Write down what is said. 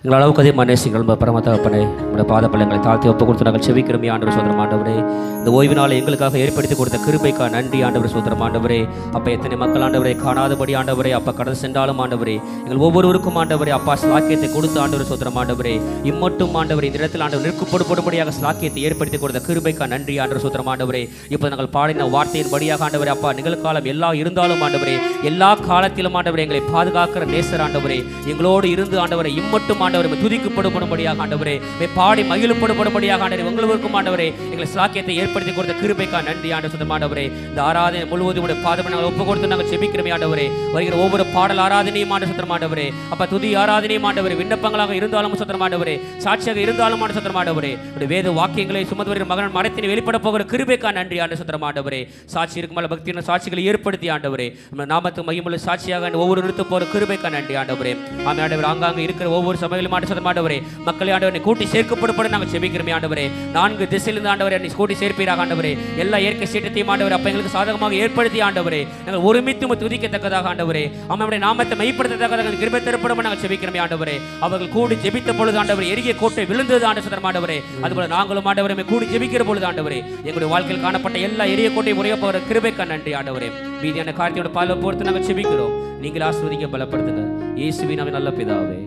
எங்கள் அளவுக்கு அதிகமாக நேசிங்கள் பரமத்தகப்பனே, உங்களுடைய பாத பள்ளங்களை தாழ்த்தி ஒப்பு கொடுத்து நாங்கள் செவிக்கிறோமே ஆண்டவர் சோதரம் ஆண்டவரே. இந்த ஓய்வு நாளை எங்களுக்காக ஏற்படுத்தி கொடுத்த கிருபைக்கா நன்றி ஆண்டவர் சோதரம் ஆண்டவரே. அப்போ எத்தனை மக்கள் ஆண்டவரை காணாதபடி ஆண்டவரே, அப்போ கடந்து சென்றாலும் ஆண்டவரே, எங்கள் ஒவ்வொருவருக்கும் ஆண்டவரே அப்பா ஸ்லாக்கியத்தை கொடுத்து ஆண்டவர் சோதரம் ஆண்டவரே. இம்மட்டும் ஆண்டவரே இந்த இடத்தில் ஆண்டவர் நிற்கப்படும்படியாக ஸ்லாக்கியத்தை ஏற்படுத்தி கொடுத்த கிருபைக்கா நன்றி ஆண்டவர் சோதரம் ஆண்டவரே. இப்போ நாங்கள் பாடின வார்த்தையின் படியாக ஆண்டவரே அப்பா நிகழ்காலம் எல்லாம் இருந்தாலும் ஆண்டவரே, எல்லா காலத்திலும் ஆண்டவரே எங்களை பாதுகாக்கிற நேசர் ஆண்டவரே, எங்களோடு இருந்து ஆண்டவரை இம்மட்டும் ஆண்டவரை துதிக்கப்படும்படியாக ஆண்டவரே, பாடி மகிழப்படும்படியாக ஆண்டவரே, உங்களுக்கும் ஆண்டவரே எங்களை ஸ்லாக்கியத்தை ஏற்படுத்தி கொடுத்த கிருபைக்கா நன்றி ஆண்டவர் சுத்தம் ஆண்டவரே. இந்த ஆராதனை முழுவதும் பாதம் நாங்கள் ஒப்பு கொடுத்து நாங்கள் செபிக்கிறோம் ஆண்டவரே. வருகிற ஒவ்வொரு பாடல் ஆராதனையும் ஆண்டு சுத்தம் ஆண்டவரே, அப்ப துதி ஆராதனையும் ஆண்டவரே, விண்ணப்பங்களாக இருந்தாலும் சுத்தம் ஆண்டவரே, சாட்சியாக இருந்தாலும் ஆண்டு சுத்தம் ஆண்டவரே, வேத வாக்கியங்களை சுமந்து மகன் மனத்தினை வெளிப்பட போகிற கிருபைக்கா நன்றி ஆண்டு சுத்தம் ஆண்டவரே. சாட்சி இருக்குமால பக்தியான சாட்சிகளை ஏற்படுத்தி ஆண்டவரே, நாமத்து மகிமுள்ள சாட்சியாக ஒவ்வொரு நிறுத்த போகிற கிருபைக்கா நன்றி ஆண்டவரே. ஆமே ஆண்டவர் ஆங்காங்க இருக்கிற ஒவ்வொரு சபையிலும் ஆண்டு சுத்தம் ஆண்டவரே, மக்களை ஆண்டவரை கூட்டி சேர்க்கப்படும் நாங்கள் செபிக்கிறோம் ஆண்டவரே. 4 திசையிலிருந்து ஆண்டவரை நீ கூட்டி சேர்ப்பீராக ஆண்டவரே. எல்லா இயற்கை சீட்டத்தையும் ஆண்டவரே அப்ப எங்களுக்கு சாதகமாக ஏற்படுத்தி ஆண்டவரே, நாங்கள் ஒருமித்து துதிக்கத்தக்கதாக ஆண்டவரே, அவனுடைய நாமத்தை மைப்படுத்தத்தக்கதாக கிருபை தரப்படும் நாங்கள் செபிக்கிறோம் ஆண்டவரே. அவர்கள் கூடி ஜெபித்த பொழுது ஆண்டவரே எரிய கோட்டை விழுந்தது ஆண்டு சுத்தம் ஆண்டவரே. அதுபோல நாங்களும் ஆண்டவரை கூடி ஜெபிக்கிற பொழுது ஆண்டவரே, எங்களுடைய வாழ்க்கையில் காணப்பட்ட எல்லா எரிய கோட்டை உரைய போகிற கிருபைக்கா நன்றி ஆண்டவரே. மீதியான காரியத்தோட பால பொறுத்து நாங்கள் செபிக்கிறோம். நீங்கள் ஆசீர்வதிக்க பலப்படுத்துங்க இயேசுவின் நல்ல பிதாவே.